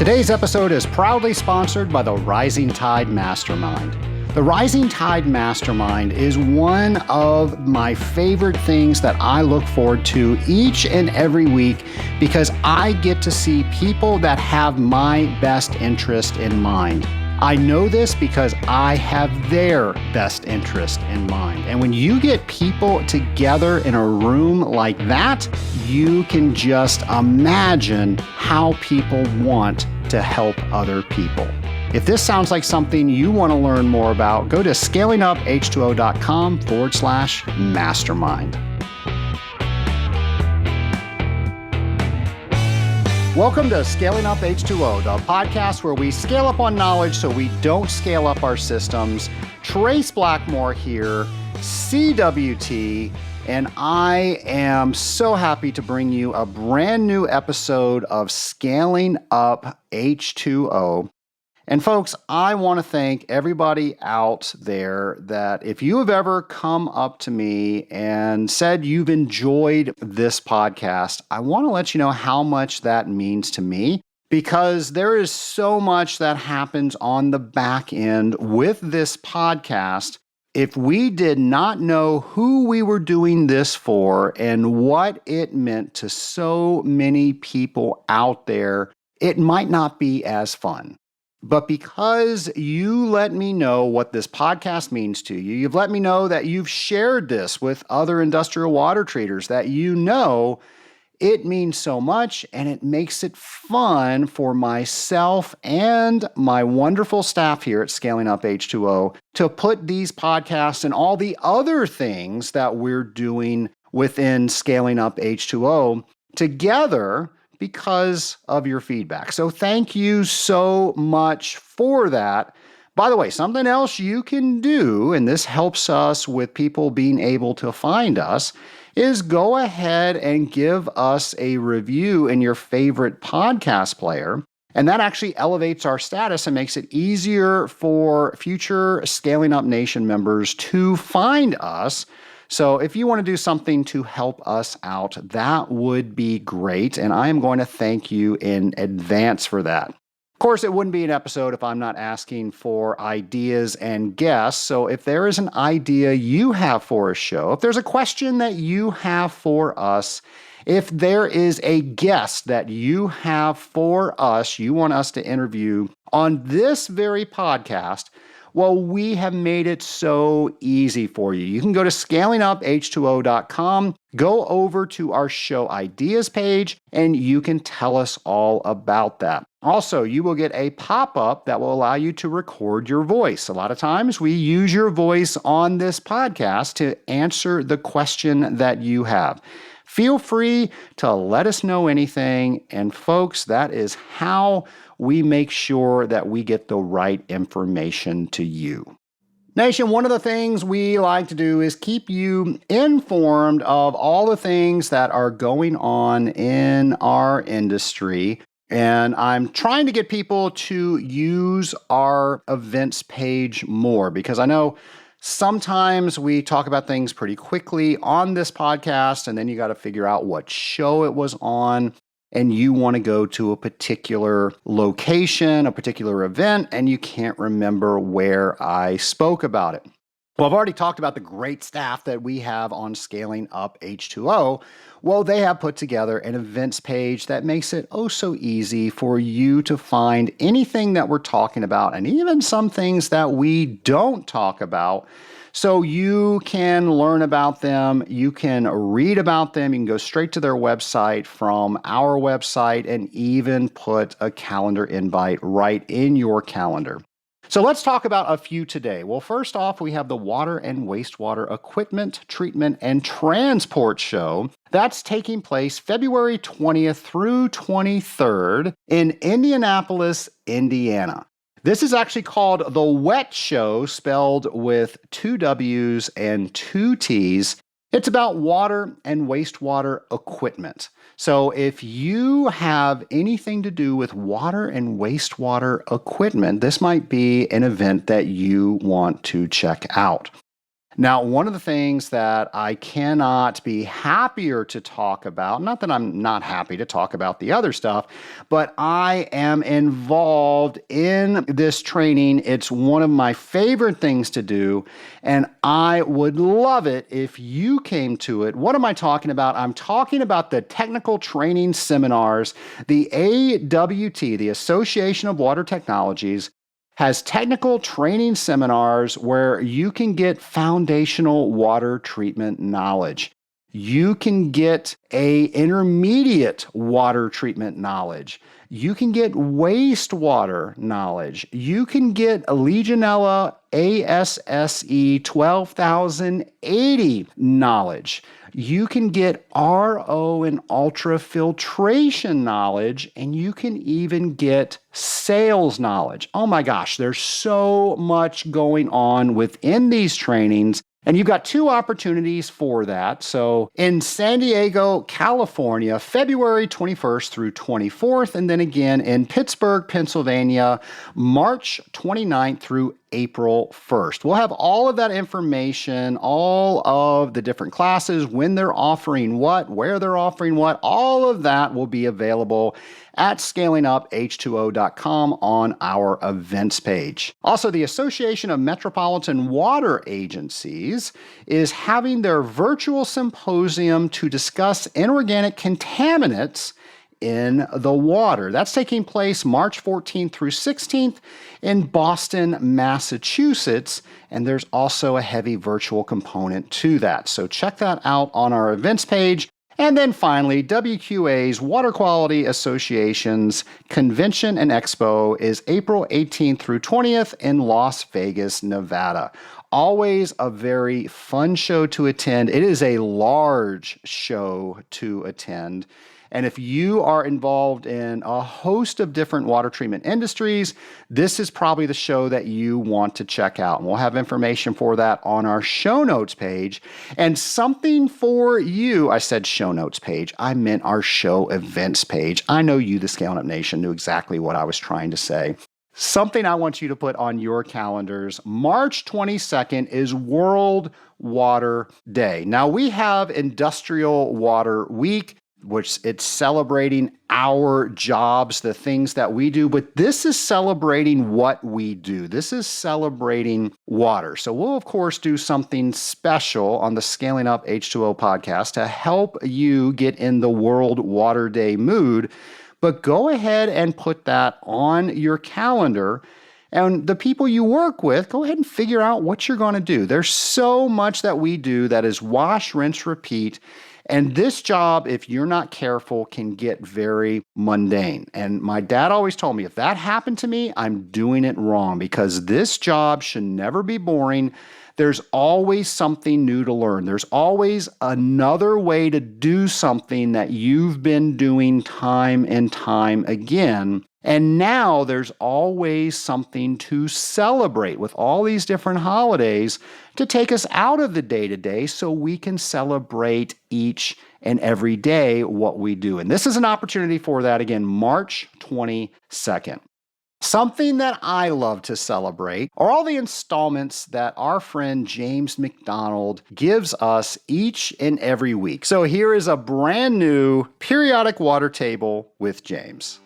Today's episode is proudly sponsored by the Rising Tide Mastermind. The Rising Tide Mastermind is one of my favorite things that I look forward to each and every week because I get to see people that have my best interest in mind. I know this because I have their best interest in mind. And when you get people together in a room like that, you can just imagine how people want to help other people. If this sounds like something you want to learn more about, go to scalinguph2o.com/mastermind. Welcome to Scaling Up H2O, the podcast where we scale up on knowledge so we don't scale up our systems. Trace Blackmore here, CWT, and I am so happy to bring you a brand new episode of Scaling Up H2O. And folks, I want to thank everybody out there that if you have ever come up to me and said you've enjoyed this podcast, I want to let you know how much that means to me because there is so much that happens on the back end with this podcast. If we did not know who we were doing this for and what it meant to so many people out there, it might not be as fun. But because you let me know what this podcast means to you, you've let me know that you've shared this with other industrial water treaters that you know, it means so much and it makes it fun for myself and my wonderful staff here at Scaling Up H2O to put these podcasts and all the other things that we're doing within Scaling Up H2O together because of your feedback. So thank you so much for that. By the way, something else you can do, and this helps us with people being able to find us, is go ahead and give us a review in your favorite podcast player. And that actually elevates our status and makes it easier for future Scaling Up Nation members to find us. So if you want to do something to help us out, that would be great. And I am going to thank you in advance for that. Of course, it wouldn't be an episode if I'm not asking for ideas and guests. So if there is an idea you have for a show, if there's a question that you have for us, if there is a guest that you have for us, you want us to interview on this very podcast, well, we have made it so easy for you. You can go to scalinguph2o.com, go over to our show ideas page, and you can tell us all about that. Also, you will get a pop-up that will allow you to record your voice. A lot of times we use your voice on this podcast to answer the question that you have. Feel free to let us know anything. And folks, that is how we make sure that we get the right information to you. Nation, one of the things we like to do is keep you informed of all the things that are going on in our industry. And I'm trying to get people to use our events page more because I know sometimes we talk about things pretty quickly on this podcast, and then you got to figure out what show it was on, and you want to go to a particular location, a particular event, and you can't remember where I spoke about it. Well, I've already talked about the great staff that we have on Scaling Up H2O. Well, they have put together an events page that makes it oh so easy for you to find anything that we're talking about and even some things that we don't talk about. So you can learn about them, you can read about them, you can go straight to their website from our website and even put a calendar invite right in your calendar. So let's talk about a few today. Well, first off, we have the Water and Wastewater Equipment, Treatment, and Transport Show. That's taking place February 20th through 23rd in Indianapolis, Indiana. This is actually called the WET Show, spelled with 2 W's and 2 T's. It's about water and wastewater equipment. So if you have anything to do with water and wastewater equipment, this might be an event that you want to check out. Now, one of the things that I cannot be happier to talk about, not that I'm not happy to talk about the other stuff, but I am involved in this training. It's one of my favorite things to do, and I would love it if you came to it. What am I talking about? I'm talking about the technical training seminars. The AWT, the Association of Water Technologies, has technical training seminars where you can get foundational water treatment knowledge. You can get a intermediate water treatment knowledge. You can get wastewater knowledge. You can get Legionella ASSE 12080 knowledge. You can get RO and ultrafiltration knowledge, and you can even get sales knowledge. Oh my gosh, there's so much going on within these trainings. And you've got two opportunities for that. So in San Diego, California, February 21st through 24th, and then again in Pittsburgh, Pennsylvania, March 29th through April 1st. We'll have all of that information, all of the different classes, when they're offering what, where they're offering what, all of that will be available at scalinguph2o.com on our events page. Also, the Association of Metropolitan Water Agencies is having their virtual symposium to discuss inorganic contaminants in the water. That's taking place March 14th through 16th in Boston, Massachusetts, and there's also a heavy virtual component to that. So check that out on our events page. And then finally, WQA's Water Quality Association's Convention and Expo is April 18th through 20th in Las Vegas, Nevada. Always a very fun show to attend. It is a large show to attend. And if you are involved in a host of different water treatment industries, this is probably the show that you want to check out. And we'll have information for that on our show notes page. And something for you, I said show notes page, I meant our show events page. I know you, the Scaling Up Nation, knew exactly what I was trying to say. Something I want you to put on your calendars. March 22nd is World Water Day. Now, we have Industrial Water Week, which it's celebrating our jobs, the things that we do, but this is celebrating what we do. This is celebrating water. So we'll, of course, do something special on the Scaling Up H2O podcast to help you get in the World Water Day mood, but go ahead and put that on your calendar. And the people you work with, go ahead and figure out what you're going to do. There's so much that we do that is wash, rinse, repeat. And this job, if you're not careful, can get very mundane. And my dad always told me, if that happened to me, I'm doing it wrong, because this job should never be boring. There's always something new to learn. There's always another way to do something that you've been doing time and time again. And now there's always something to celebrate with all these different holidays to take us out of the day-to-day so we can celebrate each and every day what we do. And this is an opportunity for that, again, March 22nd. Something that I love to celebrate are all the installments that our friend James McDonald gives us each and every week. So here is a brand new periodic water table with James.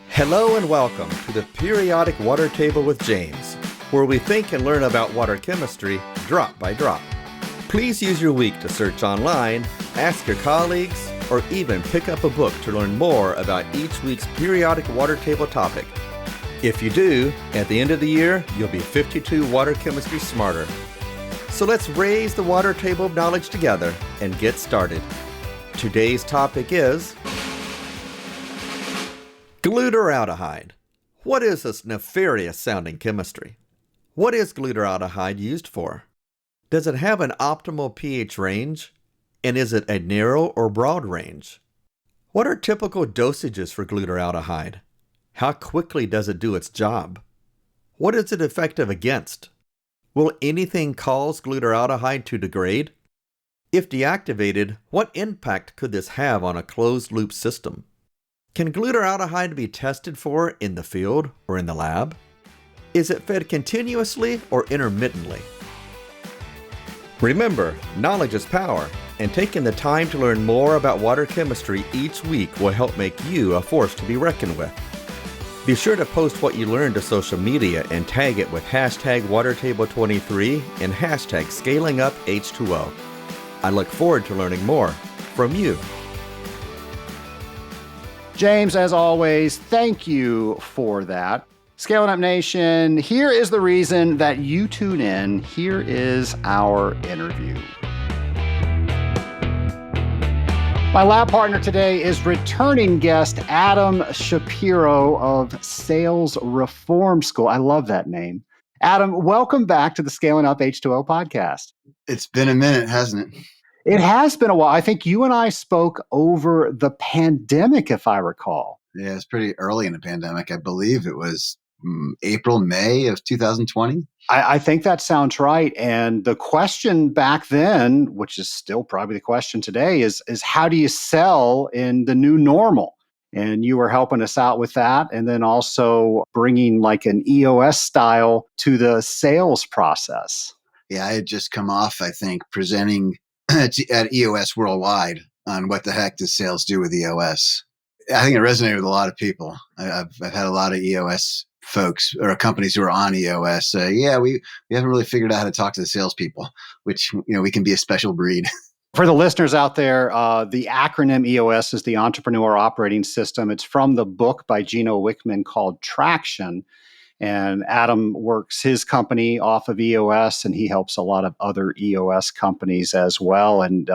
Hello and welcome to the Periodic Water Table with James, where we think and learn about water chemistry drop by drop. Please use your week to search online, ask your colleagues, or even pick up a book to learn more about each week's periodic water table topic. If you do, at the end of the year, you'll be 52 water chemistry smarter. So let's raise the water table of knowledge together and get started. Today's topic is glutaraldehyde. What is this nefarious sounding chemistry? What is glutaraldehyde used for? Does it have an optimal pH range? And is it a narrow or broad range? What are typical dosages for glutaraldehyde? How quickly does it do its job? What is it effective against? Will anything cause glutaraldehyde to degrade? If deactivated, what impact could this have on a closed-loop system? Can glutaraldehyde be tested for in the field or in the lab? Is it fed continuously or intermittently? Remember, knowledge is power, and taking the time to learn more about water chemistry each week will help make you a force to be reckoned with. Be sure to post what you learned to social media and tag it with hashtag WaterTable23 and hashtag ScalingUpH2O. I look forward to learning more from you. James, as always, thank you for that. Scaling Up Nation, here is the reason that you tune in. Here is our interview. My lab partner today is returning guest Adam Shapiro of SalesReformSchool. I love that name. Adam, welcome back to the Scaling Up H2O podcast. It's been a minute, hasn't it? It has been a while. I think you and I spoke over the pandemic, if I recall. Yeah, it's pretty early in the pandemic. I believe it was April, May of 2020. I think that sounds right. And the question back then, which is still probably the question today, is how do you sell in the new normal? And you were helping us out with that. And then also bringing like an EOS style to the sales process. Yeah, I had just come off, I think, presenting at EOS Worldwide on what the heck does sales do with EOS. I think it resonated with a lot of people. I've had a lot of EOS folks or companies who are on EOS say, yeah, we haven't really figured out how to talk to the salespeople, which, we can be a special breed. For the listeners out there, the acronym EOS is the Entrepreneur Operating System. It's from the book by Gino Wickman called Traction. And Adam works his company off of EOS, and he helps a lot of other EOS companies as well. And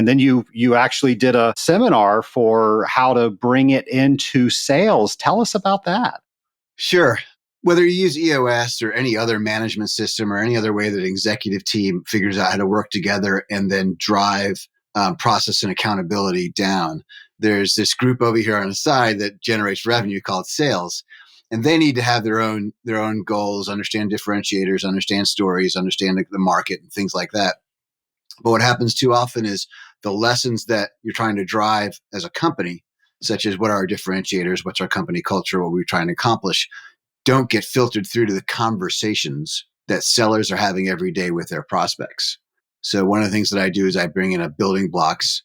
then you actually did a seminar for how to bring it into sales. Tell us about that. Sure. Whether you use EOS or any other management system or any other way that an executive team figures out how to work together and then drive process and accountability down, there's this group over here on the side that generates revenue called sales. And they need to have their own goals, understand differentiators, understand stories, understand the market and things like that. But what happens too often is the lessons that you're trying to drive as a company, such as what are our differentiators, what's our company culture, what we're trying to accomplish, don't get filtered through to the conversations that sellers are having every day with their prospects. So one of the things that I do is I bring in a building blocks,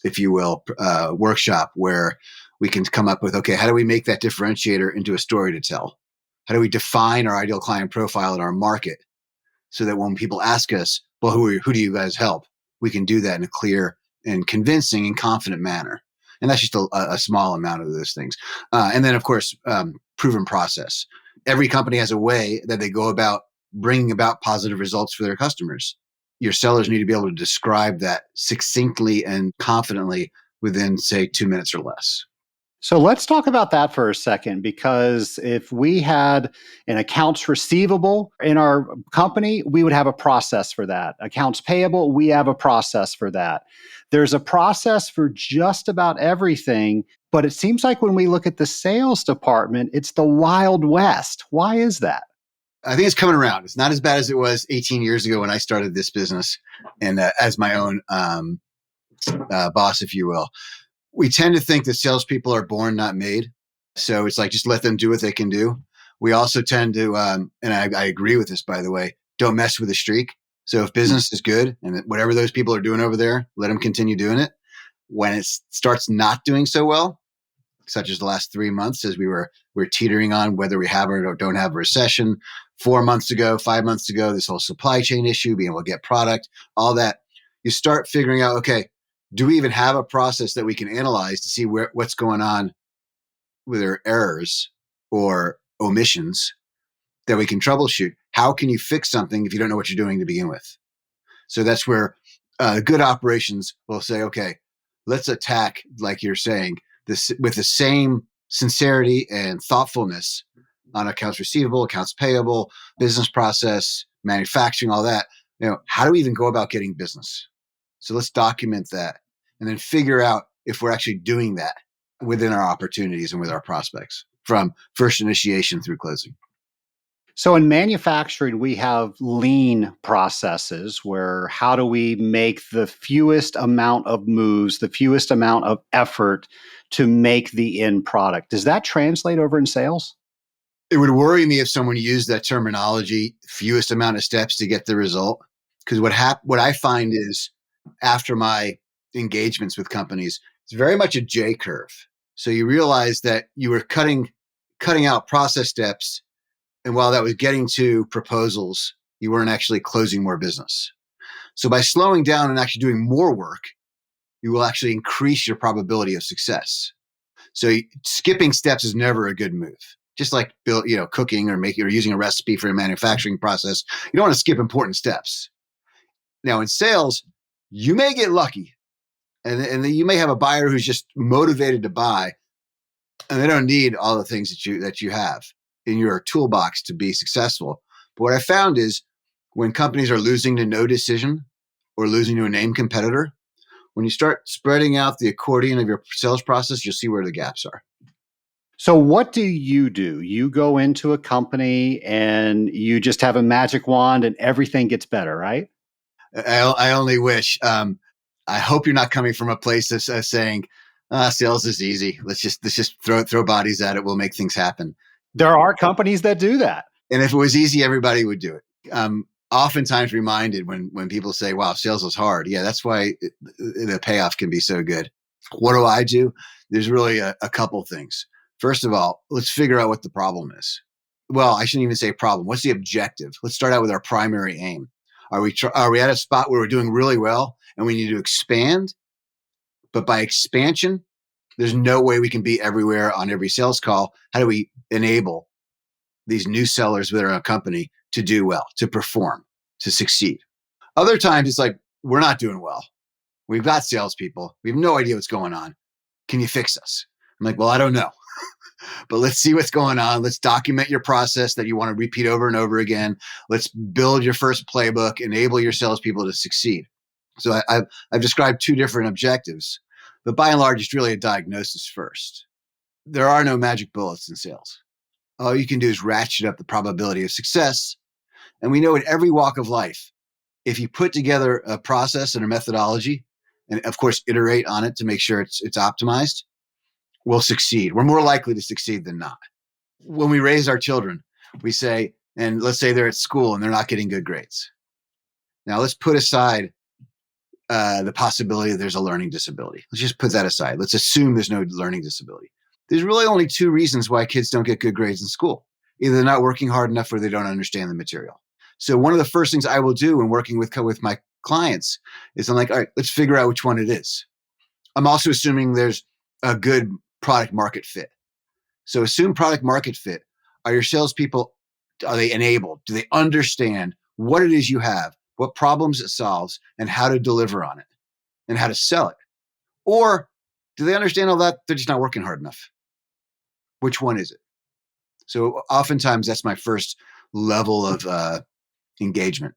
if you will, workshop where we can come up with, okay, how do we make that differentiator into a story to tell? How do we define our ideal client profile in our market so that when people ask us, well, who do you guys help? We can do that in a clear and convincing and confident manner. And that's just a small amount of those things. And then, of course, proven process. Every company has a way that they go about bringing about positive results for their customers. Your sellers need to be able to describe that succinctly and confidently within, say, 2 minutes or less. So let's talk about that for a second, because if we had an accounts receivable in our company, we would have a process for that. Accounts payable, we have a process for that. There's a process for just about everything, but it seems like when we look at the sales department, it's the Wild West. Why is that? I think it's coming around. It's not as bad as it was 18 years ago when I started this business and as my own boss, if you will. We tend to think that salespeople are born, not made. So it's like, just let them do what they can do. We also tend to, and I agree with this, by the way, don't mess with the streak. So if business is good and whatever those people are doing over there, let them continue doing it. When it starts not doing so well, such as the last 3 months, as we're teetering on whether we have or don't have a recession. 4 months ago, 5 months ago, this whole supply chain issue, being able to get product, all that, you start figuring out, okay, do we even have a process that we can analyze to see what's going on with their errors or omissions that we can troubleshoot? How can you fix something if you don't know what you're doing to begin with? So that's where good operations will say, okay, let's attack, like you're saying, this with the same sincerity and thoughtfulness on accounts receivable, accounts payable, business process, manufacturing, all that. How do we even go about getting business? So let's document that and then figure out if we're actually doing that within our opportunities and with our prospects from first initiation through closing. So in manufacturing, we have lean processes where how do we make the fewest amount of moves, the fewest amount of effort to make the end product? Does that translate over in sales? It would worry me if someone used that terminology, fewest amount of steps to get the result. Because what I find is after my engagements with companies, it's very much a J curve. So you realize that you were cutting out process steps, and while that was getting to proposals, you weren't actually closing more business. So by slowing down and actually doing more work, you will actually increase your probability of success. So skipping steps is never a good move. Just like cooking or making or using a recipe for a manufacturing process, you don't want to skip important steps. Now in sales, you may get lucky, and you may have a buyer who's just motivated to buy, and they don't need all the things that you have in your toolbox to be successful. But what I found is when companies are losing to no decision or losing to a name competitor, when you start spreading out the accordion of your sales process, you'll see where the gaps are. So what do? You go into a company and you just have a magic wand and everything gets better, right? I only wish. I hope you're not coming from a place that's saying, sales is easy. Let's just throw bodies at it. We'll make things happen. There are companies that do that. And if it was easy, everybody would do it. Oftentimes reminded when people say, wow, sales is hard. Yeah, that's why the payoff can be so good. What do? There's really a couple things. First of all, let's figure out what the problem is. Well, I shouldn't even say problem. What's the objective? Let's start out with our primary aim. Are we at a spot where we're doing really well and we need to expand? But by expansion, there's no way we can be everywhere on every sales call. How do we enable these new sellers within our company to do well, to perform, to succeed? Other times it's like, we're not doing well. We've got salespeople. We have no idea what's going on. Can you fix us? I'm like, well, I don't know. But let's see what's going on. Let's document your process that you want to repeat over and over again. Let's build your first playbook, enable your salespeople to succeed. So I've described two different objectives, but by and large, it's really a diagnosis first. There are no magic bullets in sales. All you can do is ratchet up the probability of success. And we know in every walk of life, if you put together a process and a methodology, and of course, iterate on it to make sure it's optimized, we'll succeed. We're more likely to succeed than not. When we raise our children, we say, and let's say they're at school and they're not getting good grades. Now let's put aside the possibility that there's a learning disability. Let's just put that aside. Let's assume there's no learning disability. There's really only two reasons why kids don't get good grades in school. Either they're not working hard enough or they don't understand the material. So one of the first things I will do when working with my clients is I'm like, all right, let's figure out which one it is. I'm also assuming there's a good product market fit. So assume product market fit. Are your salespeople, are they enabled? Do they understand what it is you have, what problems it solves, and how to deliver on it, and how to sell it? Or do they understand all that? They're just not working hard enough. Which one is it? So oftentimes that's my first level of engagement.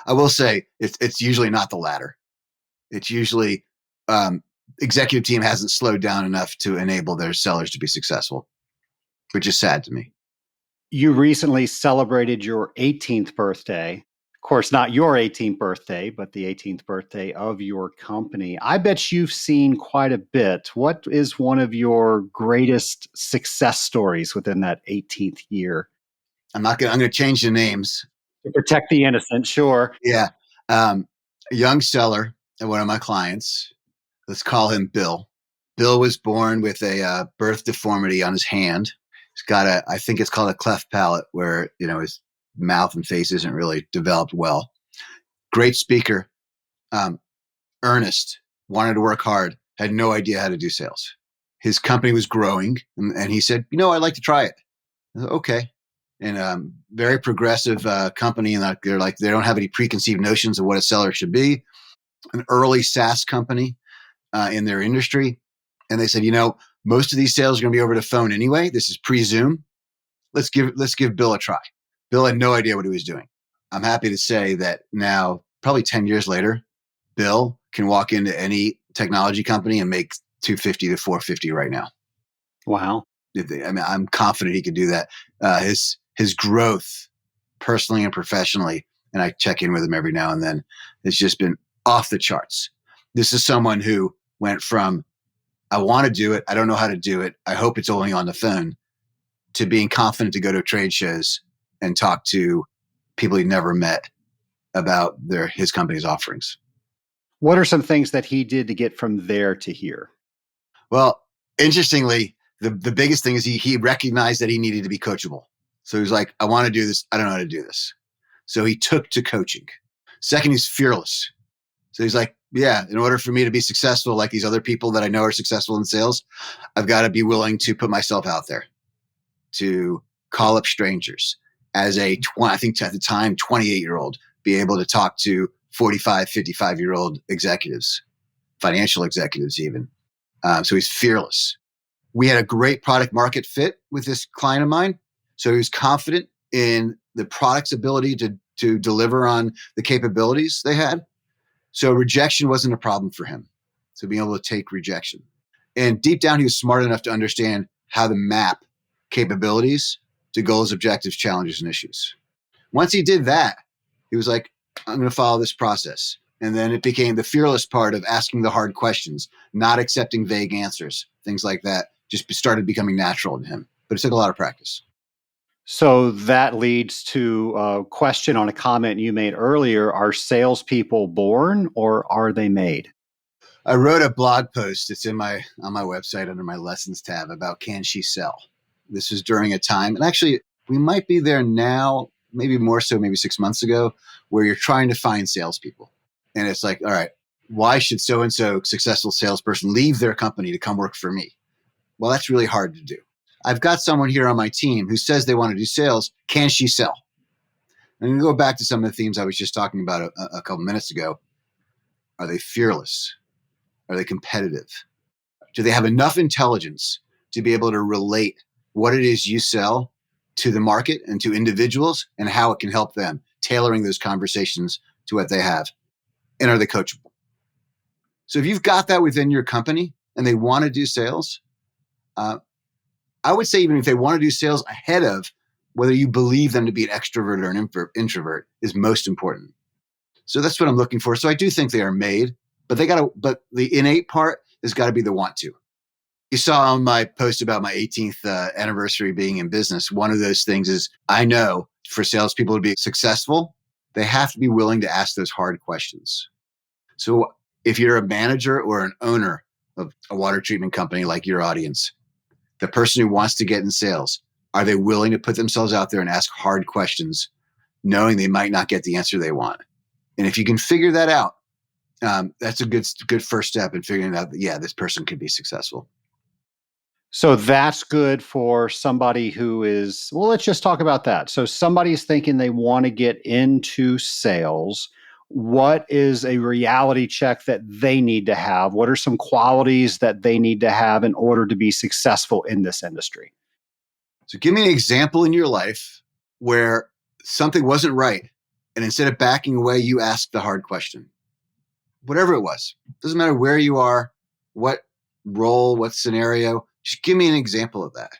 I will say it's usually not the latter. It's usually executive team hasn't slowed down enough to enable their sellers to be successful, which is sad to me. You recently celebrated your 18th birthday. Of course, not your 18th birthday, but the 18th birthday of your company. I bet you've seen quite a bit. What is one of your greatest success stories within that 18th year? I'm going to change the names. To protect the innocent, sure. Yeah. A young seller at one of my clients, let's call him Bill. Bill was born with a birth deformity on his hand. He's got I think it's called a cleft palate, where, his mouth and face isn't really developed well. Great speaker, earnest, wanted to work hard, had no idea how to do sales. His company was growing, and he said, I'd like to try it. I said, okay. And very progressive company, and they don't have any preconceived notions of what a seller should be. An early SaaS company in their industry. And they said, most of these sales are going to be over the phone anyway. This is pre-Zoom. Let's give Bill a try. Bill had no idea what he was doing. I'm happy to say that now, probably 10 years later, Bill can walk into any technology company and make $250 to $450 right now. Wow. I'm confident he could do that. His growth personally and professionally, and I check in with him every now and then, has just been off the charts. This is someone who went from, I want to do it, I don't know how to do it, I hope it's only on the phone, to being confident to go to trade shows and talk to people he'd never met about his company's offerings. What are some things that he did to get from there to here? Well, interestingly, the biggest thing is he recognized that he needed to be coachable. So he was like, I want to do this. I don't know how to do this. So he took to coaching. Second, he's fearless. So he's like, yeah, in order for me to be successful like these other people that I know are successful in sales, I've got to be willing to put myself out there, to call up strangers. As I think at the time, 28-year-old, be able to talk to 45, 55-year-old executives, financial executives even. So he's fearless. We had a great product market fit with this client of mine. So he was confident in the product's ability to deliver on the capabilities they had. So rejection wasn't a problem for him. So being able to take rejection. And deep down, he was smart enough to understand how to map capabilities to goals, objectives, challenges, and issues. Once he did that, he was like, I'm going to follow this process. And then it became the fearless part of asking the hard questions, not accepting vague answers, things like that. Just started becoming natural to him. But it took a lot of practice. So that leads to a question on a comment you made earlier. Are salespeople born or are they made? I wrote a blog post. It's on my website under my lessons tab about can she sell? This was during a time, and actually we might be there now, maybe more so, maybe 6 months ago, where you're trying to find salespeople. And it's like, all right, why should so-and-so successful salesperson leave their company to come work for me? Well, that's really hard to do. I've got someone here on my team who says they want to do sales. Can she sell? And I'm going to go back to some of the themes I was just talking about a couple minutes ago. Are they fearless? Are they competitive? Do they have enough intelligence to be able to relate what it is you sell to the market and to individuals and how it can help them, tailoring those conversations to what they have? And are they coachable? So if you've got that within your company and they want to do sales, I would say even if they want to do sales, ahead of whether you believe them to be an extrovert or an introvert is most important. So that's what I'm looking for. So I do think they are made, but but the innate part has got to be the want to. You saw on my post about my 18th anniversary being in business. One of those things is I know for salespeople to be successful, they have to be willing to ask those hard questions. So if you're a manager or an owner of a water treatment company like your audience, the person who wants to get in sales, are they willing to put themselves out there and ask hard questions, knowing they might not get the answer they want? And if you can figure that out, that's a good first step in figuring out that, yeah, this person could be successful. So that's good for somebody who is, well, let's just talk about that. So somebody's thinking they want to get into sales. What is a reality check that they need to have? What are some qualities that they need to have in order to be successful in this industry? So give me an example in your life where something wasn't right. And instead of backing away, you asked the hard question. Whatever it was, doesn't matter where you are, what role, what scenario, just give me an example of that.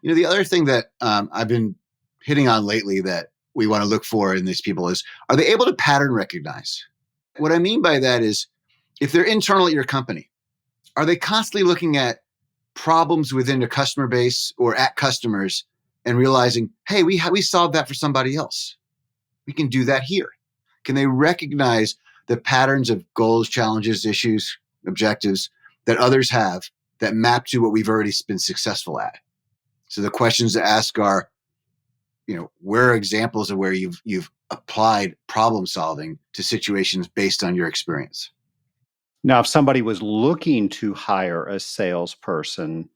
You know, the other thing that I've been hitting on lately that we want to look for in these people is, are they able to pattern recognize? What I mean by that is, if they're internal at your company, are they constantly looking at problems within their customer base or at customers and realizing, hey, we solved that for somebody else. We can do that here. Can they recognize the patterns of goals, challenges, issues, objectives that others have that map to what we've already been successful at? So the questions to ask are, where are examples of where you've applied problem solving to situations based on your experience? Now, if somebody was looking to hire a salesperson,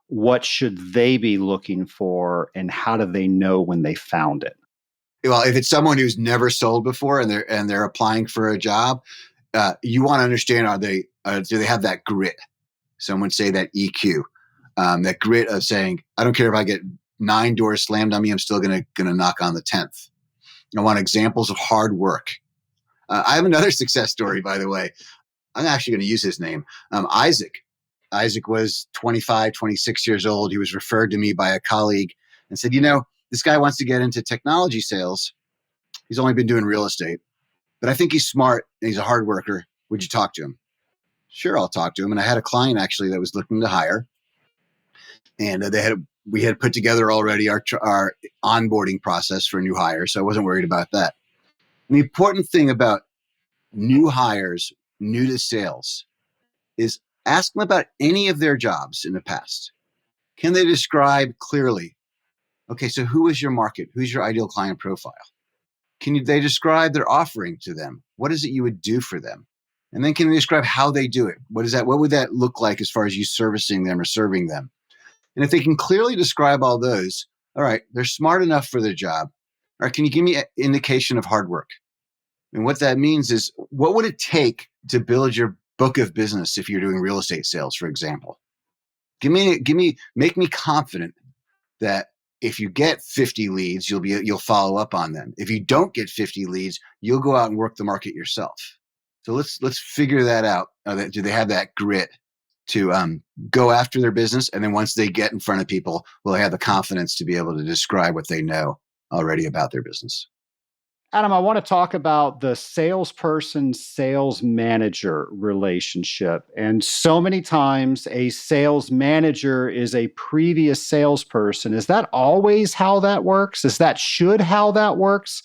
what should they be looking for and how do they know when they found it? Well, if it's someone who's never sold before and they're applying for a job, you want to understand, do they have that grit? Some would say that EQ, that grit of saying, I don't care if I get 9 doors slammed on me, I'm still gonna knock on the 10th. I want examples of hard work. I have another success story, by the way. I'm actually going to use his name. Isaac. Isaac was 25, 26 years old. He was referred to me by a colleague and said, this guy wants to get into technology sales. He's only been doing real estate, but I think he's smart and he's a hard worker. Would you talk to him? Sure, I'll talk to him. And I had a client actually that was looking to hire. And we had put together already our onboarding process for a new hire. So I wasn't worried about that. The important thing about new hires, new to sales, is ask them about any of their jobs in the past. Can they describe clearly, okay, so who is your market? Who's your ideal client profile? They describe their offering to them? What is it you would do for them? And then can they describe how they do it? What would that look like as far as you servicing them or serving them? And if they can clearly describe all those, all right, they're smart enough for their job. All right, can you give me an indication of hard work? And what that means is, what would it take to build your book of business if you're doing real estate sales, for example? Make me confident that if you get 50 leads, you'll follow up on them. If you don't get 50 leads, you'll go out and work the market yourself. So let's figure that out. Do they have that grit to go after their business? And then once they get in front of people, will they have the confidence to be able to describe what they know already about their business? Adam, I want to talk about the salesperson sales manager relationship. And so many times a sales manager is a previous salesperson. Is that always how that works? Should how that works?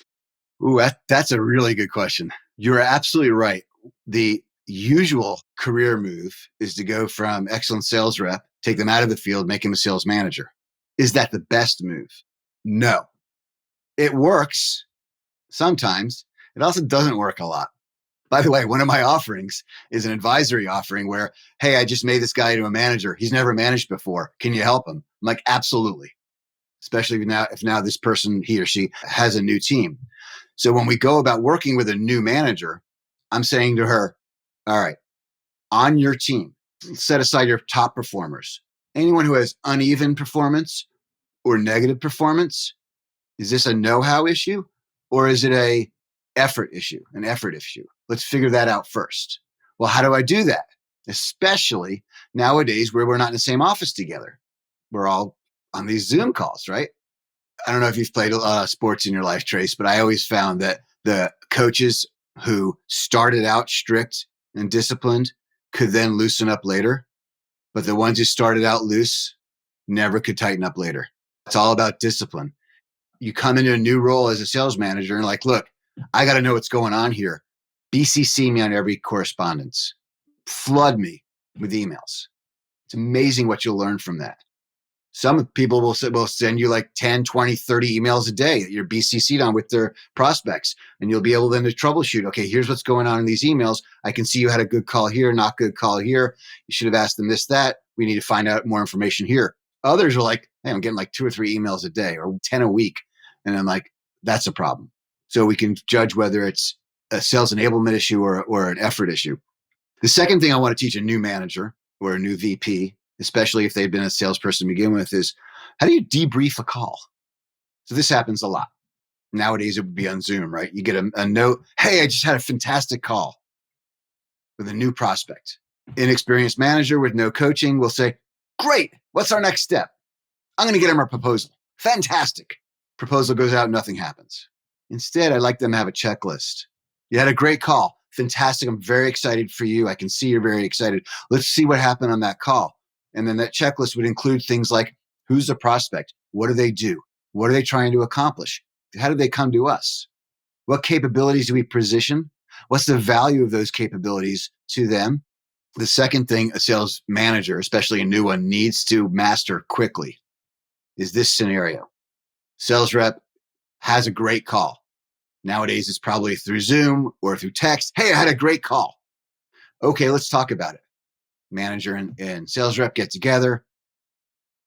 Ooh, that's a really good question. You're absolutely right. The usual career move is to go from excellent sales rep, take them out of the field, make them a sales manager. Is that the best move? No. It works sometimes. It also doesn't work a lot. By the way, one of my offerings is an advisory offering where, hey, I just made this guy into a manager. He's never managed before. Can you help him? I'm like, absolutely. Especially if now this person, he or she, has a new team. So when we go about working with a new manager, I'm saying to her, all right, on your team, set aside your top performers. Anyone who has uneven performance or negative performance, is this a know-how issue or is it an effort issue? Let's figure that out first. Well, how do I do that? Especially nowadays where we're not in the same office together. We're all on these Zoom calls, right? I don't know if you've played sports in your life, Trace, but I always found that the coaches who started out strict and disciplined could then loosen up later. But the ones who started out loose never could tighten up later. It's all about discipline. You come into a new role as a sales manager and like, look, I got to know what's going on here. BCC me on every correspondence. Flood me with emails. It's amazing what you'll learn from that. Some people will send you like 10, 20, 30 emails a day that you're BCC'd on with their prospects. And you'll be able then to troubleshoot. Okay, here's what's going on in these emails. I can see you had a good call here, not good call here. You should have asked them this, that. We need to find out more information here. Others are like, hey, I'm getting like 2 or 3 emails a day or 10 a week. And I'm like, that's a problem. So we can judge whether it's a sales enablement issue or an effort issue. The second thing I want to teach a new manager or a new VP, especially if they've been a salesperson to begin with, is how do you debrief a call? So this happens a lot. Nowadays, it would be on Zoom, right? You get a note, hey, I just had a fantastic call with a new prospect. Inexperienced manager with no coaching will say, great, what's our next step? I'm going to get him a proposal. Fantastic. Proposal goes out, nothing happens. Instead, I'd like them to have a checklist. You had a great call. Fantastic. I'm very excited for you. I can see you're very excited. Let's see what happened on that call. And then that checklist would include things like, who's the prospect? What do they do? What are they trying to accomplish? How did they come to us? What capabilities do we position? What's the value of those capabilities to them? The second thing a sales manager, especially a new one, needs to master quickly is this scenario. Sales rep has a great call. Nowadays, it's probably through Zoom or through text. Hey, I had a great call. Okay, let's talk about it. Manager and sales rep get together.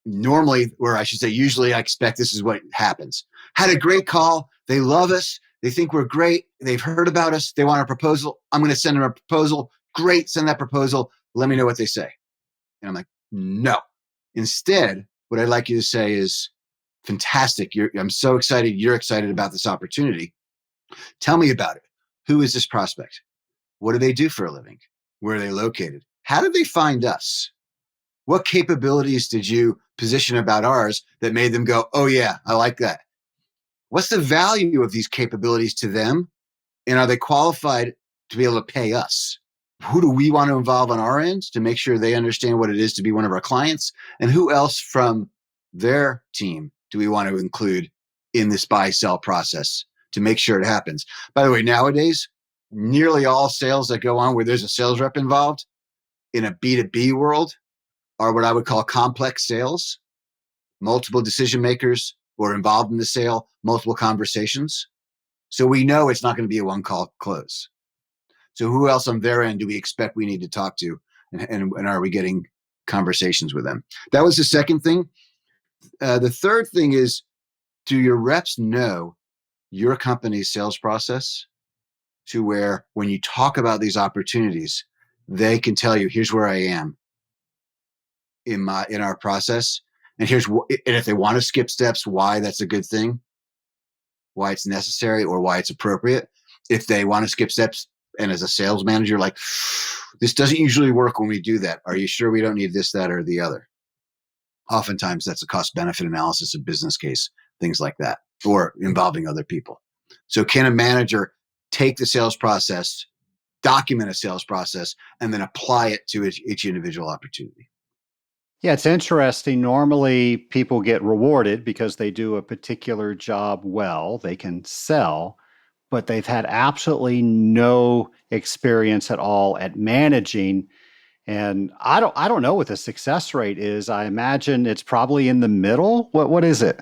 Normally, or I should say, usually I expect this is what happens. Had a great call. They love us. They think we're great. They've heard about us. They want a proposal. I'm going to send them a proposal. Great, send that proposal. Let me know what they say. And I'm like, no. Instead, what I'd like you to say is, fantastic. I'm so excited. You're excited about this opportunity. Tell me about it. Who is this prospect? What do they do for a living? Where are they located? How did they find us? What capabilities did you position about ours that made them go, oh yeah, I like that? What's the value of these capabilities to them? And are they qualified to be able to pay us? Who do we want to involve on our end to make sure they understand what it is to be one of our clients? And who else from their team do we want to include in this buy-sell process to make sure it happens. By the way, nowadays, nearly all sales that go on where there's a sales rep involved in a B2B world are what I would call complex sales, multiple decision makers who are involved in the sale, multiple conversations. So we know it's not going to be a one call close. So who else on their end do we expect we need to talk to? And are we getting conversations with them? That was the second thing. The third thing is, do your reps know your company's sales process to where when you talk about these opportunities, they can tell you, here's where I am in our process. And and if they want to skip steps, why that's a good thing, why it's necessary, or why it's appropriate. If they want to skip steps, and as a sales manager, like, this doesn't usually work when we do that. Are you sure we don't need this, that, or the other? Oftentimes that's a cost benefit analysis of business case, things like that, or involving other people. So can a manager take the sales process, document a sales process, and then apply it to each individual opportunity? Yeah, it's interesting. Normally, people get rewarded because they do a particular job well, they can sell, but they've had absolutely no experience at all at managing. And I don't know what the success rate is. I imagine it's probably in the middle. What is it?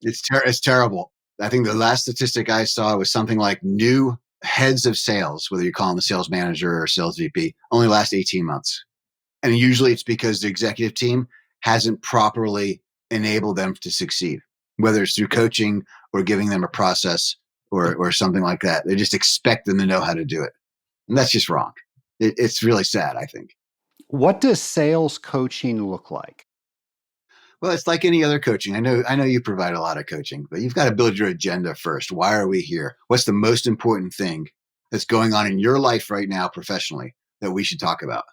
It's terrible. I think the last statistic I saw was something like new heads of sales, whether you call them a sales manager or sales VP, only last 18 months. And usually it's because the executive team hasn't properly enabled them to succeed, whether it's through coaching or giving them a process or something like that. They just expect them to know how to do it. And that's just wrong. It's really sad, I think. What does sales coaching look like? Well, it's like any other coaching. I know you provide a lot of coaching, but you've got to build your agenda first. Why are we here? What's the most important thing that's going on in your life right now professionally that we should talk about?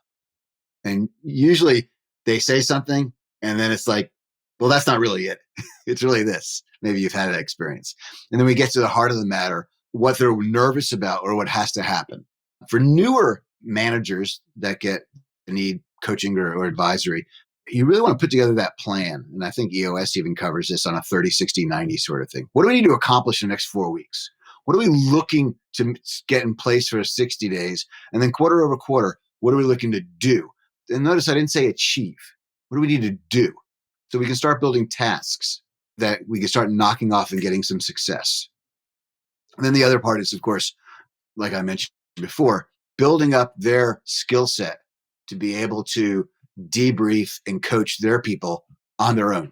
And usually they say something and then it's like, well, that's not really it. It's really this. Maybe you've had that experience. And then we get to the heart of the matter, what they're nervous about or what has to happen. For newer managers that need coaching or advisory, you really want to put together that plan. And I think EOS even covers this on a 30, 60, 90 sort of thing. What do we need to accomplish in the next 4 weeks? What are we looking to get in place for 60 days? And then quarter over quarter, what are we looking to do? And notice I didn't say achieve. What do we need to do? So we can start building tasks that we can start knocking off and getting some success. And then the other part is, of course, like I mentioned before, building up their skill set to be able to debrief and coach their people on their own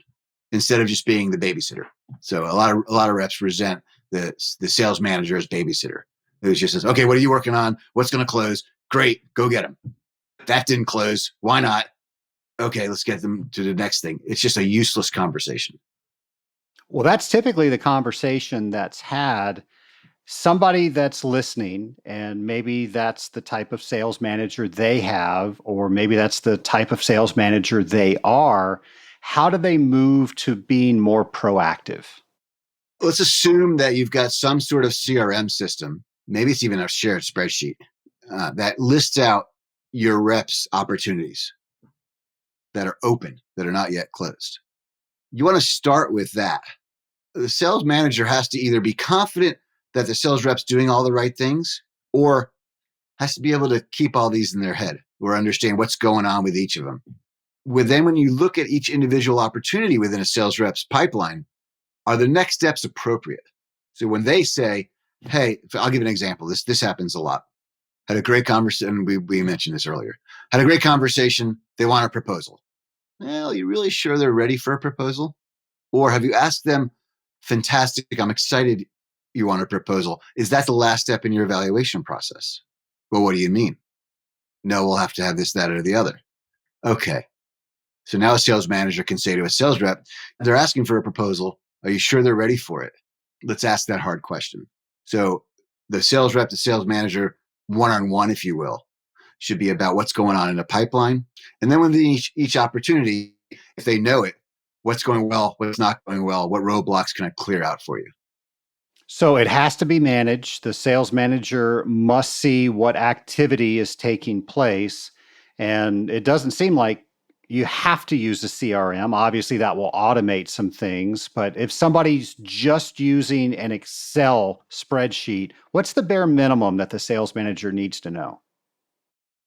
instead of just being the babysitter. So a lot of reps resent the sales manager as babysitter. It was just says, okay, what are you working on? What's going to close? Great, go get them. That didn't close. Why not? Okay, let's get them to the next thing. It's just a useless conversation. Well, that's typically the conversation that's had. Somebody that's listening, and maybe that's the type of sales manager they have, or maybe that's the type of sales manager they are. How do they move to being more proactive? Let's assume that you've got some sort of CRM system. Maybe it's even a shared spreadsheet that lists out your reps' opportunities that are open, that are not yet closed. You want to start with that. The sales manager has to either be confident that the sales rep's doing all the right things, or has to be able to keep all these in their head or understand what's going on with each of them. When you look at each individual opportunity within a sales rep's pipeline, are the next steps appropriate? So when they say, hey, I'll give an example. This happens a lot. Had a great conversation. We mentioned this earlier. Had a great conversation. They want a proposal. Well, you really sure they're ready for a proposal? Or have you asked them, fantastic, I'm excited you want a proposal. Is that the last step in your evaluation process? Well, what do you mean? No, we'll have to have this, that, or the other. Okay. So now a sales manager can say to a sales rep, they're asking for a proposal. Are you sure they're ready for it? Let's ask that hard question. So the sales rep, the sales manager, one-on-one, if you will, should be about what's going on in the pipeline. And then within each opportunity, if they know it, what's going well, what's not going well, what roadblocks can I clear out for you? So it has to be managed. The sales manager must see what activity is taking place. And it doesn't seem like you have to use a CRM. Obviously, that will automate some things. But if somebody's just using an Excel spreadsheet, what's the bare minimum that the sales manager needs to know?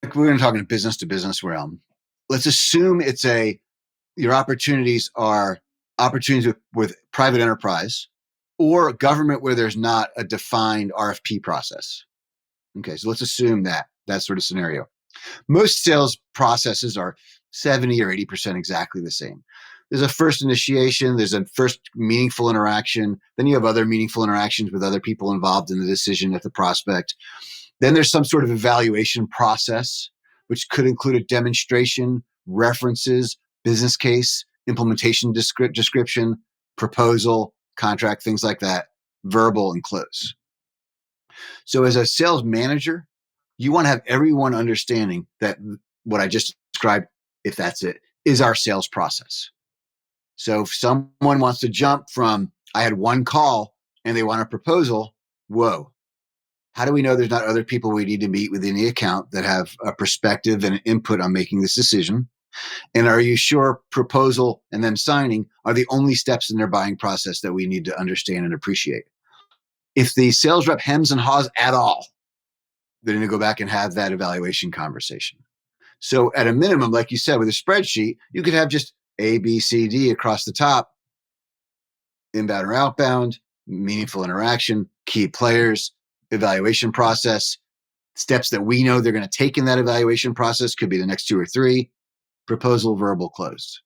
Like we're going to talk in a business to business realm. Let's assume your opportunities are opportunities with private enterprise or government where there's not a defined RFP process. Okay, so let's assume that sort of scenario. Most sales processes are 70 or 80% exactly the same. There's a first initiation, there's a first meaningful interaction, then you have other meaningful interactions with other people involved in the decision at the prospect. Then there's some sort of evaluation process, which could include a demonstration, references, business case, implementation description, proposal, contract, things like that, verbal, and close. So as a sales manager, you want to have everyone understanding that what I just described, if that's it, is our sales process. So if someone wants to jump from, I had one call and they want a proposal, whoa. How do we know there's not other people we need to meet within the account that have a perspective and an input on making this decision? And are you sure proposal and then signing are the only steps in their buying process that we need to understand and appreciate? If the sales rep hems and haws at all, they're going to go back and have that evaluation conversation. So at a minimum, like you said, with a spreadsheet, you could have just A, B, C, D across the top, inbound or outbound, meaningful interaction, key players, evaluation process, steps that we know they're going to take in that evaluation process could be the next 2 or 3, proposal, verbal, closed.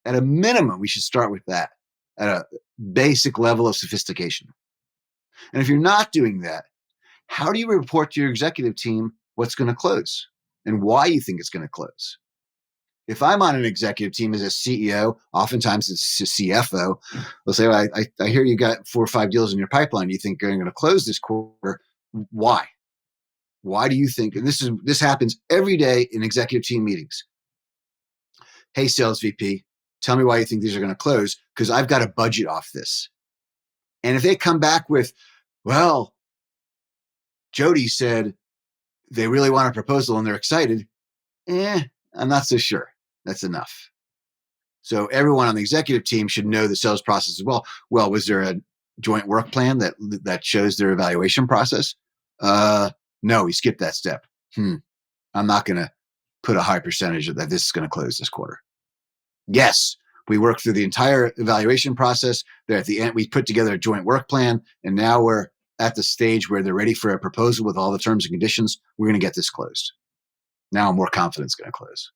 At a minimum, we should start with that at a basic level of sophistication. And if you're not doing that, how do you report to your executive team what's going to close and why you think it's going to close? If I'm on an executive team as a CEO, oftentimes it's a CFO, they'll say, well, I hear you got 4 or 5 deals in your pipeline. You think you're going to close this quarter. Why? Why do you think, and this happens every day in executive team meetings. Hey, sales VP, tell me why you think these are going to close, because I've got a budget off this. And if they come back with, well, Jody said they really want a proposal and they're excited, I'm not so sure. That's enough. So everyone on the executive team should know the sales process as well. Well, was there a joint work plan that shows their evaluation process? No, we skipped that step. I'm not going to put a high percentage that this is going to close this quarter. Yes, we worked through the entire evaluation process. There at the end, we put together a joint work plan, and now we're at the stage where they're ready for a proposal with all the terms and conditions. We're going to get this closed. Now I'm more confident it's going to close.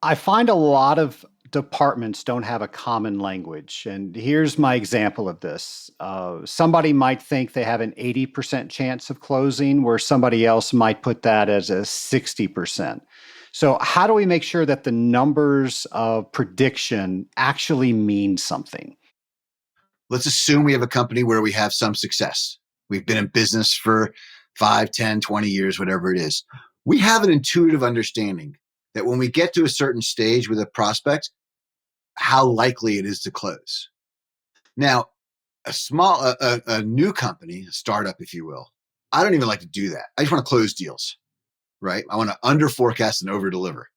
I find a lot of departments don't have a common language. And here's my example of this. Somebody might think they have an 80% chance of closing, where somebody else might put that as a 60%. So how do we make sure that the numbers of prediction actually mean something? Let's assume we have a company where we have some success. We've been in business for 5, 10, 20 years, whatever it is. We have an intuitive understanding that when we get to a certain stage with a prospect, how likely it is to close. Now, a new company, a startup, if you will, I don't even like to do that. I just want to close deals, right? I want to under forecast and over deliver.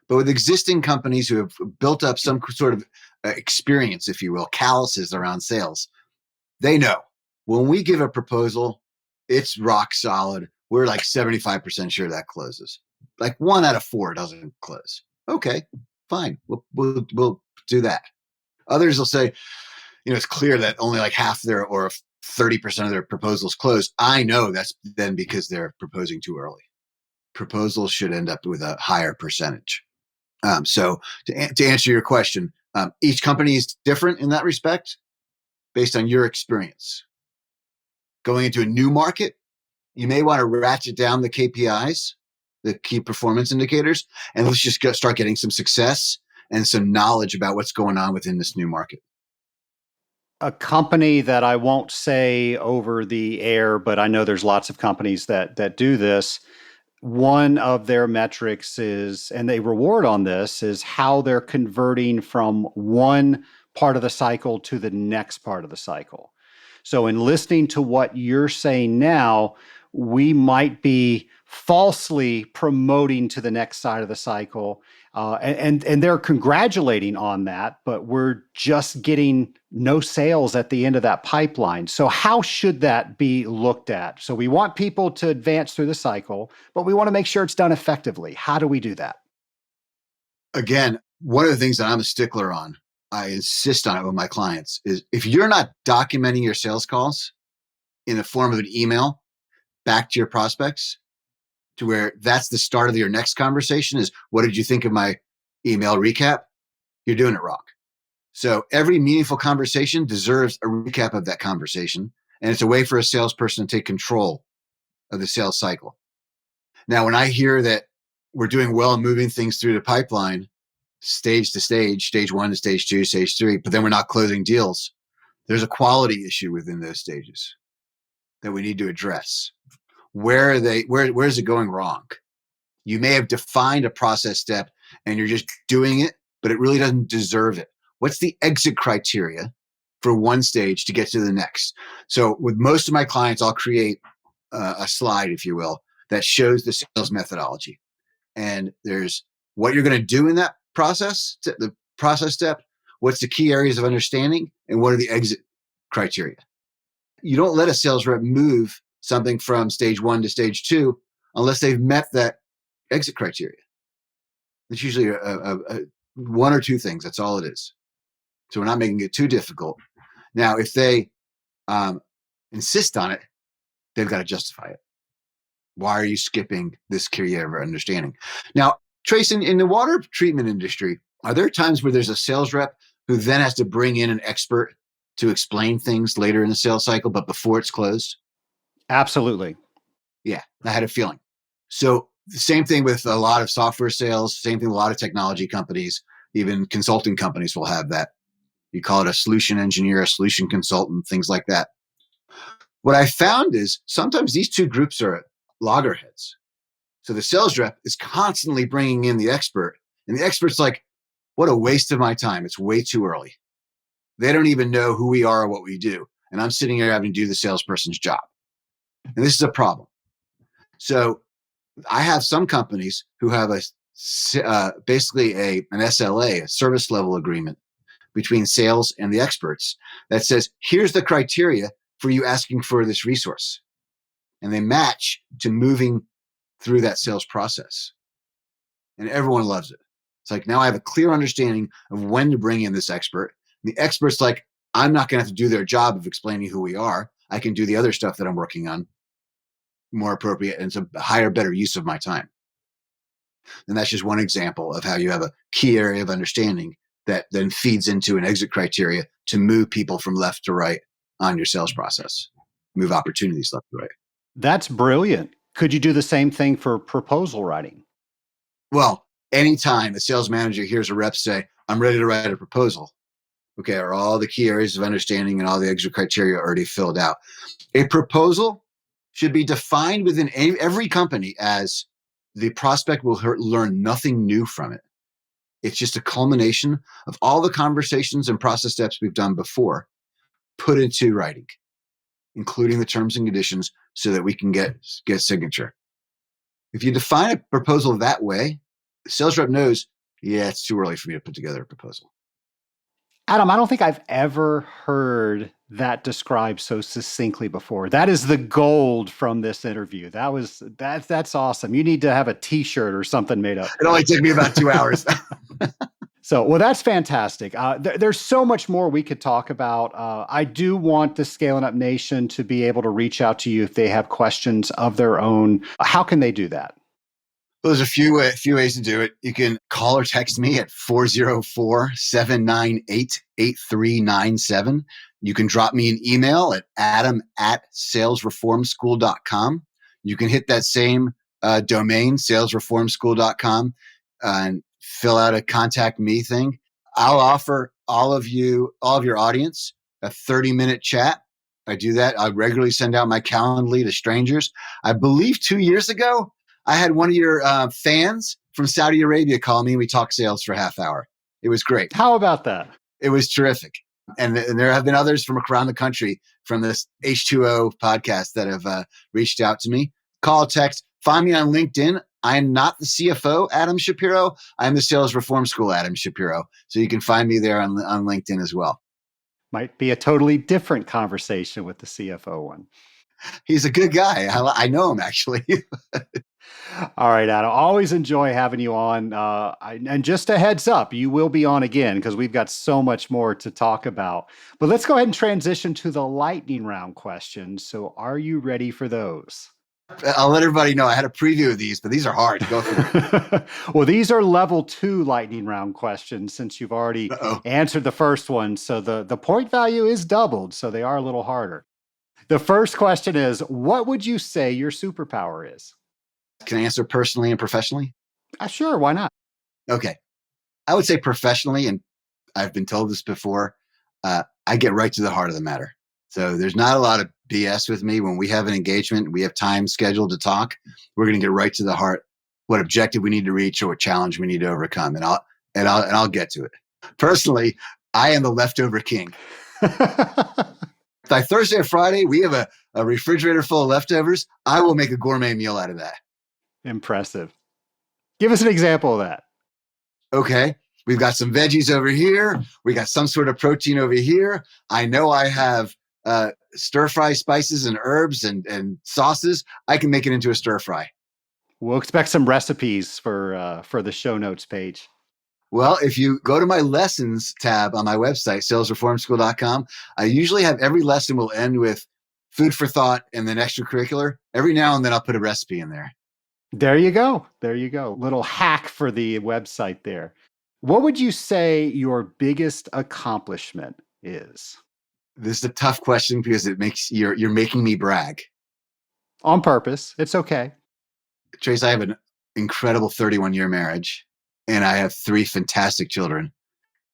But with existing companies who have built up some sort of experience, if you will, calluses around sales, they know when we give a proposal, it's rock solid. We're like 75% sure that closes. Like 1 out of 4 doesn't close. Okay, fine. We'll do that. Others will say, it's clear that only like half their or 30% of their proposals close. I know that's then because they're proposing too early. Proposals should end up with a higher percentage. So to answer your question, each company is different in that respect based on your experience. Going into a new market, you may want to ratchet down the KPIs, the key performance indicators, and let's just start getting some success and some knowledge about what's going on within this new market. A company that I won't say over the air, but I know there's lots of companies that do this. One of their metrics is, and they reward on this, is how they're converting from one part of the cycle to the next part of the cycle. So in listening to what you're saying now, we might be falsely promoting to the next side of the cycle. And they're congratulating on that, but we're just getting no sales at the end of that pipeline. So how should that be looked at? So we want people to advance through the cycle, but we want to make sure it's done effectively. How do we do that? Again, one of the things that I'm a stickler on, I insist on it with my clients, is if you're not documenting your sales calls in the form of an email back to your prospects, to where that's the start of your next conversation is, what did you think of my email recap? You're doing it wrong. So every meaningful conversation deserves a recap of that conversation. And it's a way for a salesperson to take control of the sales cycle. Now, when I hear that we're doing well moving things through the pipeline, stage to stage 1 to stage 2, stage 3, but then we're not closing deals, there's a quality issue within those stages that we need to address. Where is it going wrong? You may have defined a process step and you're just doing it, but it really doesn't deserve it. What's the exit criteria for one stage to get to the next? So with most of my clients, I'll create a slide, if you will, that shows the sales methodology. And there's what you're going to do in that process, the process step, what's the key areas of understanding, and what are the exit criteria. You don't let a sales rep move something from stage 1 to stage 2 unless they've met that exit criteria. It's usually a one or two things. That's all it is. So we're not making it too difficult. Now, if they insist on it, they've got to justify it. Why are you skipping this key area of understanding? Now, Trace, in the water treatment industry, are there times where there's a sales rep who then has to bring in an expert to explain things later in the sales cycle, but before it's closed? Absolutely. Yeah, I had a feeling. So the same thing with a lot of software sales, same thing with a lot of technology companies, even consulting companies will have that. You call it a solution engineer, a solution consultant, things like that. What I found is sometimes these two groups are at loggerheads. So the sales rep is constantly bringing in the expert, and the expert's like, what a waste of my time. It's way too early. They don't even know who we are or what we do. And I'm sitting here having to do the salesperson's job. And this is a problem. So I have some companies who have basically an SLA, a service level agreement between sales and the experts that says, here's the criteria for you asking for this resource. And they match to moving through that sales process. And everyone loves it. It's like, now I have a clear understanding of when to bring in this expert. And the expert's like, I'm not going to have to do their job of explaining who we are. I can do the other stuff that I'm working on more appropriate, and it's a higher, better use of my time. And that's just one example of how you have a key area of understanding that then feeds into an exit criteria to move people from left to right on your sales process, move opportunities left to right. That's brilliant. Could you do the same thing for proposal writing? Well, anytime a sales manager hears a rep say, I'm ready to write a proposal, okay, are all the key areas of understanding and all the exit criteria already filled out? A proposal should be defined within every company as the prospect will learn nothing new from it. It's just a culmination of all the conversations and process steps we've done before put into writing, including the terms and conditions so that we can get signature. If you define a proposal that way, the sales rep knows, yeah, it's too early for me to put together a proposal. Adam, I don't think I've ever heard that described so succinctly before. That is the gold from this interview. That's awesome. You need to have a t-shirt or something made up. It only took me about 2 hours. So, well, that's fantastic. There's so much more we could talk about. I do want the Scaling Up Nation to be able to reach out to you if they have questions of their own. How can they do that? Well, there's a few ways to do it. You can call or text me at 404-798-8397. You can drop me an email at adam@salesreformschool.com. You can hit that same domain, salesreformschool.com, and fill out a contact me thing. I'll offer all of your audience a 30-minute chat. I do that. I regularly send out my Calendly to strangers. I believe 2 years ago, I had one of your fans from Saudi Arabia call me and we talked sales for a half hour. It was great. How about that? It was terrific. And there have been others from around the country from this H2O podcast that have reached out to me. Call, text find me on LinkedIn. I'm not the CFO, Adam Shapiro. I'm the Sales Reform School, Adam Shapiro. So you can find me there on LinkedIn as well. Might be a totally different conversation with the CFO one. He's a good guy. I know him, actually. All right, Adam. Always enjoy having you on. And just a heads up, you will be on again because we've got so much more to talk about. But let's go ahead and transition to the lightning round questions. So are you ready for those? I'll let everybody know I had a preview of these, but these are hard. Go for it. Well, these are level 2 lightning round questions since you've already answered the first one. So the point value is doubled. So they are a little harder. The first question is, what would you say your superpower is? Can I answer personally and professionally? Sure, why not? Okay. I would say professionally, and I've been told this before, I get right to the heart of the matter. So there's not a lot of BS with me. When we have an engagement, we have time scheduled to talk, we're going to get right to the heart, what objective we need to reach or what challenge we need to overcome. And I'll get to it. Personally, I am the leftover king. By Thursday or Friday, we have a refrigerator full of leftovers. I will make a gourmet meal out of that. Impressive. Give us an example of that. Okay. We've got some veggies over here. We got some sort of protein over here. I know I have stir fry spices and herbs and sauces. I can make it into a stir fry. We'll expect some recipes for the show notes page. Well, if you go to my lessons tab on my website, SalesReformSchool.com, I usually have every lesson will end with food for thought and then extracurricular. Every now and then I'll put a recipe in there. There you go. There you go. Little hack for the website there. What would you say your biggest accomplishment is? This is a tough question because you're making me brag. On purpose. It's okay. Trace, I have an incredible 31-year marriage. And I have 3 fantastic children,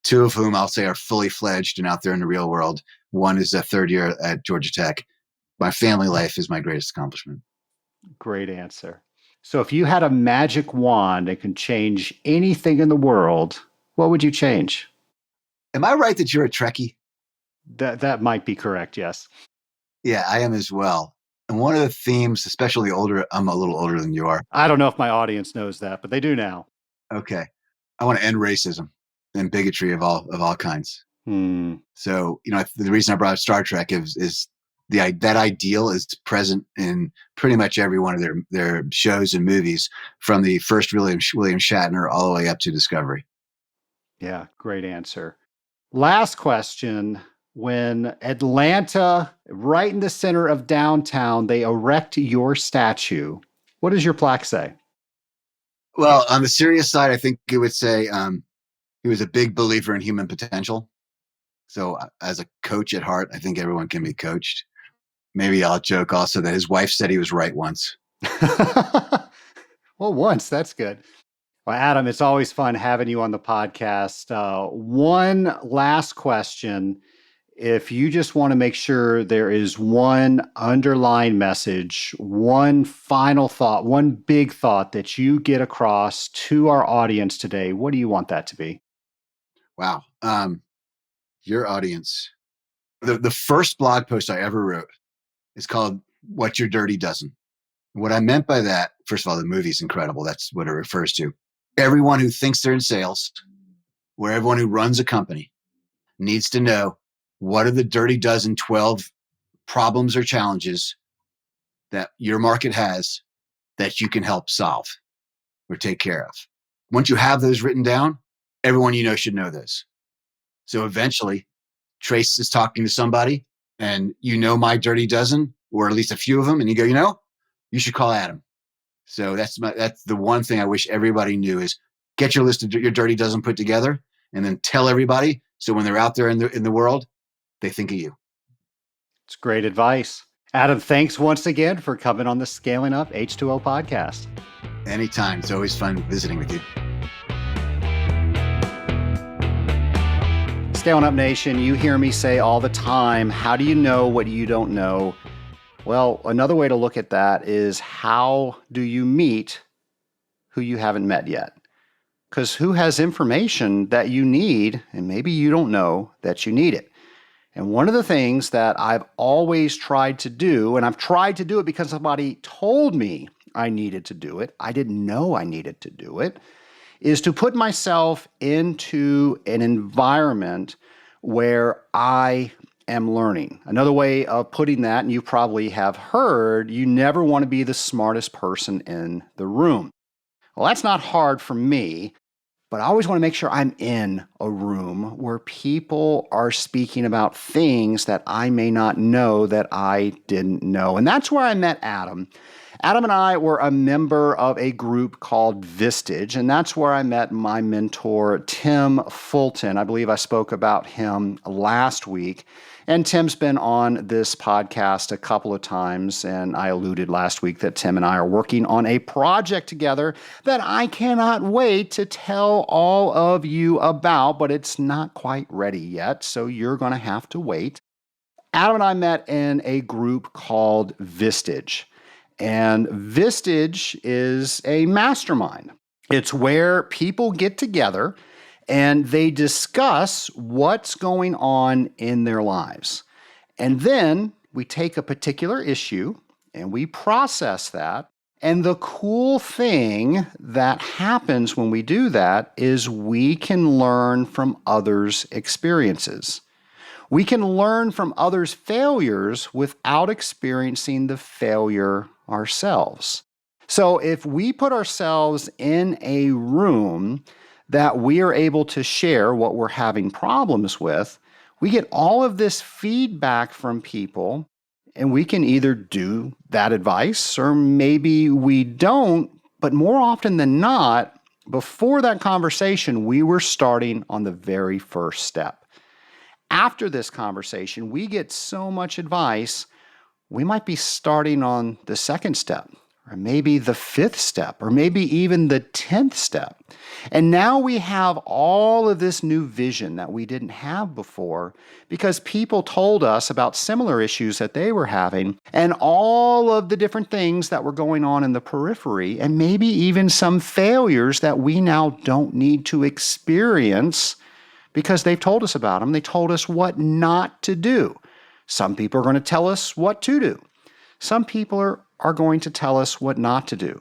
2 of whom I'll say are fully fledged and out there in the real world. One is a 3rd year at Georgia Tech. My family life is my greatest accomplishment. Great answer. So if you had a magic wand that can change anything in the world, what would you change? Am I right that you're a Trekkie? That might be correct, yes. Yeah, I am as well. And one of the themes, especially older, I'm a little older than you are. I don't know if my audience knows that, but they do now. Okay. I want to end racism and bigotry of all kinds. So, the reason I brought up Star Trek is that ideal is present in pretty much every one of their shows and movies, from the first William Shatner all the way up to Discovery. Yeah, great answer. Last question. When Atlanta, right in the center of downtown, they erect your statue, what does your plaque say? Well, on the serious side, I think it would say he was a big believer in human potential. So as a coach at heart, I think everyone can be coached. Maybe I'll joke also that his wife said he was right once. Well, once, that's good. Well, Adam, it's always fun having you on the podcast. One last question. If you just want to make sure there is one underlying message, one final thought, one big thought that you get across to our audience today, what do you want that to be? Wow. Your audience. The first blog post I ever wrote is called What's Your Dirty Dozen? What I meant by that, first of all, the movie's incredible. That's what it refers to. Everyone who thinks they're in sales, or everyone who runs a company, needs to know what are the dirty dozen 12 problems or challenges that your market has that you can help solve or take care of. Once you have those written down, everyone you know should know those. So eventually, Trace is talking to somebody and you know my dirty dozen, or at least a few of them, and you go, you should call Adam. So that's the one thing I wish everybody knew is get your list of your dirty dozen put together and then tell everybody. So when they're out there in the world, they think of you. It's great advice. Adam, thanks once again for coming on the Scaling Up H2O podcast. Anytime. It's always fun visiting with you. Scaling Up Nation, you hear me say all the time, how do you know what you don't know? Well, another way to look at that is how do you meet who you haven't met yet? Because who has information that you need, and maybe you don't know that you need it. And one of the things that I've always tried to do, and I've tried to do it because somebody told me I needed to do it, I didn't know I needed to do it, is to put myself into an environment where I am learning. Another way of putting that, and you probably have heard, you never want to be the smartest person in the room. Well, that's not hard for me, but I always want to make sure I'm in a room where people are speaking about things that I may not know that I didn't know. And that's where I met Adam. Adam and I were a member of a group called Vistage, and that's where I met my mentor, Tim Fulton. I believe I spoke about him last week. And Tim's been on this podcast a couple of times, and I alluded last week that Tim and I are working on a project together that I cannot wait to tell all of you about, but it's not quite ready yet, so you're going to have to wait. Adam and I met in a group called Vistage, and Vistage is a mastermind. It's where people get together and they discuss what's going on in their lives. And then we take a particular issue and we process that. And the cool thing that happens when we do that is we can learn from others' experiences. We can learn from others' failures without experiencing the failure ourselves. So if we put ourselves in a room that we are able to share what we're having problems with, we get all of this feedback from people, and we can either do that advice or maybe we don't, but more often than not, before that conversation, we were starting on the very first step. After this conversation, we get so much advice, we might be starting on the second step, or maybe the fifth step, or maybe even the 10th step. And now we have all of this new vision that we didn't have before because people told us about similar issues that they were having and all of the different things that were going on in the periphery, and maybe even some failures that we now don't need to experience because they've told us about them. They told us what not to do. Some people are going to tell us what to do. Some people are going to tell us what not to do.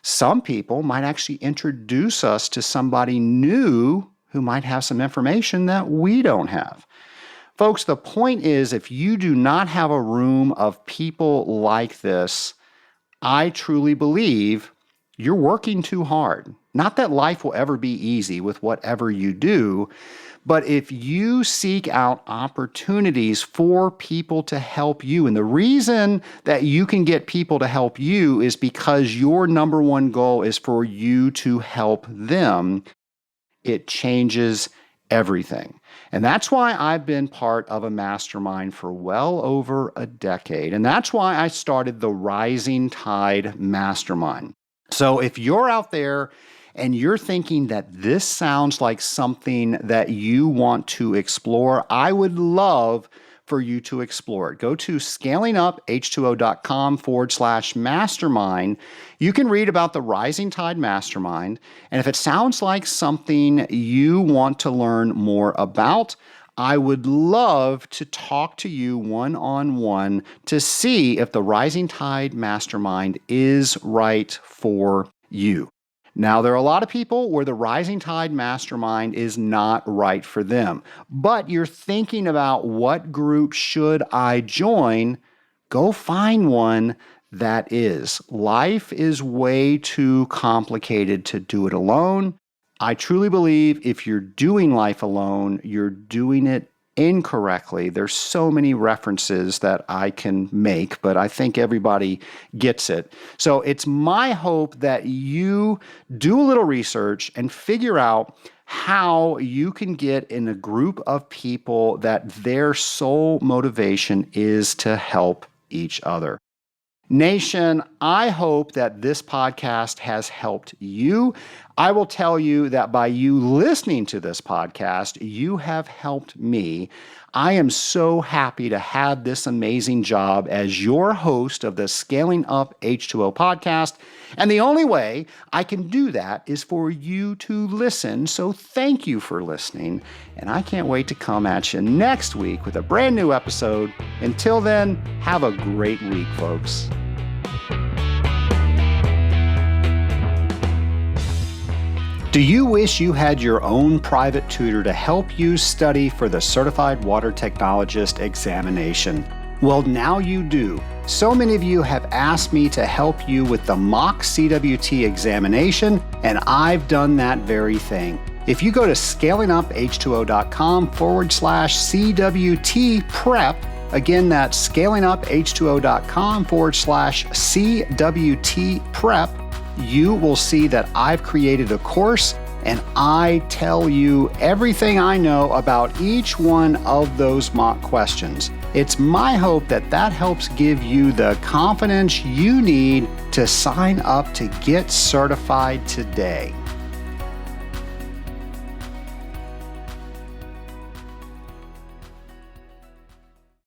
Some people might actually introduce us to somebody new who might have some information that we don't have. Folks, the point is, if you do not have a room of people like this, I truly believe you're working too hard. Not that life will ever be easy with whatever you do, but if you seek out opportunities for people to help you, and the reason that you can get people to help you is because your number one goal is for you to help them, it changes everything. And that's why I've been part of a mastermind for well over a decade. And that's why I started the Rising Tide Mastermind. So if you're out there and you're thinking that this sounds like something that you want to explore, I would love for you to explore it. Go to scalinguph2o.com/mastermind. You can read about the Rising Tide Mastermind. And if it sounds like something you want to learn more about, I would love to talk to you one-on-one to see if the Rising Tide Mastermind is right for you. Now, there are a lot of people where the Rising Tide Mastermind is not right for them, but you're thinking about what group should I join? Go find one that is. Life is way too complicated to do it alone. I truly believe if you're doing life alone, you're doing it incorrectly. There's so many references that I can make, but I think everybody gets it. So it's my hope that you do a little research and figure out how you can get in a group of people that their sole motivation is to help each other. Nation, I hope that this podcast has helped you. I will tell you that by you listening to this podcast, you have helped me. I am so happy to have this amazing job as your host of the Scaling Up H2O podcast. And the only way I can do that is for you to listen. So thank you for listening. And I can't wait to come at you next week with a brand new episode. Until then, have a great week, folks. Do you wish you had your own private tutor to help you study for the Certified Water Technologist examination? Well, now you do. So many of you have asked me to help you with the mock CWT examination, and I've done that very thing. If you go to scalinguph2o.com/CWT prep, again, that's scalinguph2o.com/CWT prep, you will see that I've created a course and I tell you everything I know about each one of those mock questions. It's my hope that that helps give you the confidence you need to sign up to get certified today.